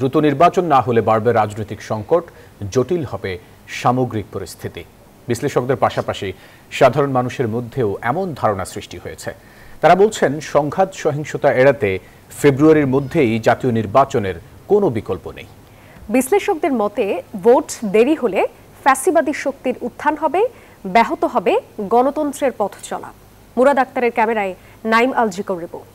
দ্রুত নির্বাচন না হলে বাড়বে রাজনৈতিক সংকট, জটিল হবে সামগ্রিক পরিস্থিতি। বিশ্লেষকদের পাশাপাশি সাধারণ মানুষের মধ্যেও এমন ধারণা সৃষ্টি হয়েছে। তারা বলছেন, সংঘাত সহিংসতা এড়াতে ফেব্রুয়ারির মধ্যেই জাতীয় নির্বাচনের কোনো বিকল্প নেই। বিশ্লেষকদের মতে, ভোট দেরি হলে ফ্যাসিবাদী শক্তির উত্থান হবে, ব্যাহত হবে গণতন্ত্রের পথ চলা। মুরাদ আক্তারের ক্যামেরায় নাইম আল জিকোর রিপোর্ট।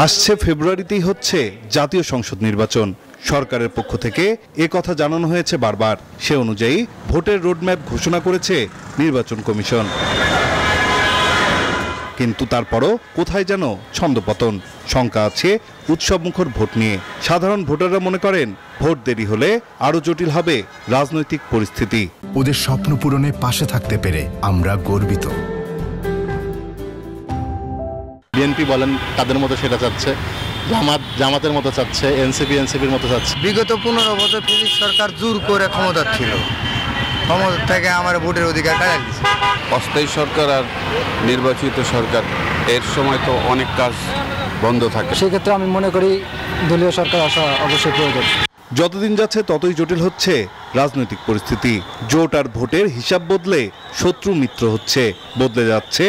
আসছে ফেব্রুয়ারিতেই হচ্ছে জাতীয় সংসদ নির্বাচন। সরকারের পক্ষ থেকে কথা জানানো হয়েছে বারবার। সে অনুযায়ী ভোটের রোডম্যাপ ঘোষণা করেছে নির্বাচন কমিশন। কিন্তু তারপরও কোথায় যেন ছন্দপতন। শঙ্কা আছে উৎসবমুখর ভোট নিয়ে। সাধারণ ভোটাররা মনে করেন, ভোট দেরি হলে আরো জটিল হবে রাজনৈতিক পরিস্থিতি। ওদের স্বপ্ন পূরণে পাশে থাকতে পেরে আমরা গর্বিত। বিএনপি বলেন তাদের মতো সেটা চাচ্ছে, জামাতের মতো চাচ্ছে, এনসিপির মতো চাচ্ছে। বিগত 15 বছর ফিজিক্স সরকার জোর করে ক্ষমতা ছিল, ক্ষমতা থেকে আমার ভোটের অধিকার কাটিয়ে দিচ্ছে। অস্থায়ী সরকার আর নির্বাচিত সরকার, এর সময় তো অনেক কাজ বন্ধ থাকে। সেক্ষেত্রে আমি মনে করি দলীয় সরকার আসা অবশ্যই প্রয়োজন। যতদিন যাচ্ছে ততই জটিল হচ্ছে রাজনৈতিক পরিস্থিতি। জোট আর ভোটের হিসাব বদলে শত্রু মিত্র হচ্ছে। বদলে যাচ্ছে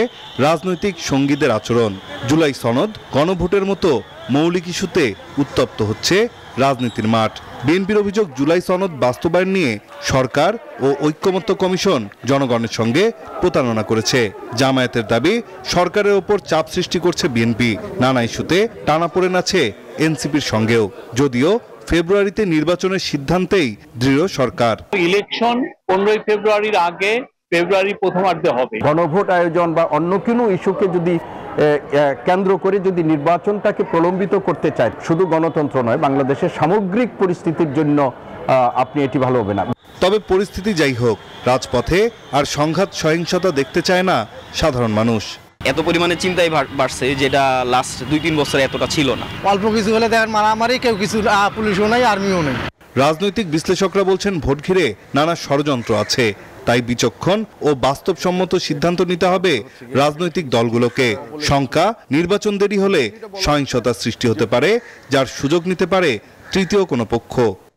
রাজনৈতিক সঙ্গীদের আচরণ। জুলাই সনদ, গণভোটের মতো মৌলিক ইস্যুতে উত্তপ্ত হচ্ছে রাজনীতির মাঠ। বিএনপির অভিযোগ, জুলাই সনদ বাস্তবায়ন নিয়ে সরকার ও ঐক্যমত্য কমিশন জনগণের সঙ্গে প্রতারণা করেছে। জামায়াতের দাবি, সরকারের ওপর চাপ সৃষ্টি করছে বিএনপি। নানা ইস্যুতে টানাপোড়েন আছে এনসিপির সঙ্গেও। যদিও ফেব্রুয়ারিতে নির্বাচনের সিদ্ধান্তেই দৃঢ় সরকার। ইলেকশন 15 ফেব্রুয়ারির আগে ফেব্রুয়ারি প্রথমার্ধে হবে। গণভোট আয়োজন বা অন্য কোনো ইস্যুকে যদি কেন্দ্র করে যদি নির্বাচনটাকে প্রলম্বিত করতে চায়, শুধু গণতন্ত্র নয়, বাংলাদেশের সামগ্রিক পরিস্থিতির জন্য আপনি এটি ভালো হবে না। তবে পরিস্থিতি যাই হোক, রাজপথে আর সংঘাত সহিংসতা দেখতে চায় না সাধারণ মানুষ। এত পরিমাণে চিন্তাই বাড়ছে, যেটা লাস্ট 2-3 বছর এতটা ছিল না। অল্প কিছু হলে দেখেন মারামারি, কেউ কিছু, পুলিশও নাই, আর্মিও নেই। রাজনৈতিক বিশ্লেষকরা বলছেন, ভোট ঘিরে নানা ষড়যন্ত্র আছে। তাই বিচক্ষণ ও বাস্তবসম্মত সিদ্ধান্ত নিতে হবে রাজনৈতিক দলগুলোকে। শঙ্কা, নির্বাচন দেরি হলে সহিংসতার সৃষ্টি হতে পারে, যার সুযোগ নিতে পারে তৃতীয় কোনো পক্ষ।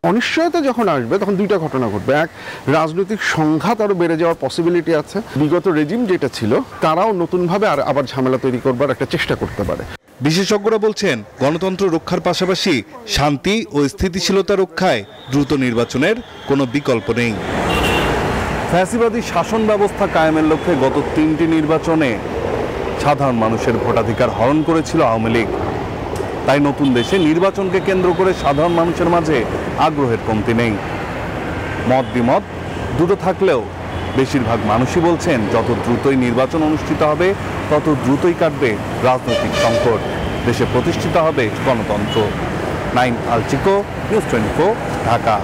অনিশ্চয়তা যখন আসবে তখন দুইটা ঘটনা ঘটবে। এক, রাজনৈতিক সংঘাত আরো বেড়ে যাওয়ার পসিবিলিটি আছে। বিগত রেজিম যেটা ছিল, তারাও নতুনভাবে আবার ঝামেলা তৈরি করবার একটা চেষ্টা করতে পারে। বিশেষজ্ঞরা বলছেন, গণতন্ত্র রক্ষার পাশাপাশি শান্তি ও স্থিতিশীলতা রক্ষায় দ্রুত নির্বাচনের কোনো বিকল্প নেই। ফ্যাসিবাদী শাসন ব্যবস্থা কায়েমের লক্ষ্যে গত 3টি নির্বাচনে সাধারণ মানুষের ভোটাধিকার হরণ করেছিল আওয়ামী লীগ। তাই নতুন দেশে নির্বাচনকে কেন্দ্র করে সাধারণ মানুষের মাঝে আগ্রহের কমতি নেই। মত বিমত দুটো থাকলেও বেশিরভাগ মানুষই বলছেন, যত দ্রুতই নির্বাচন অনুষ্ঠিত হবে তত দ্রুতই কাটবে রাজনৈতিক সংকট, দেশে প্রতিষ্ঠিত হবে গণতন্ত্র। নাইম আল চিকো, নিউজ 24, ঢাকা।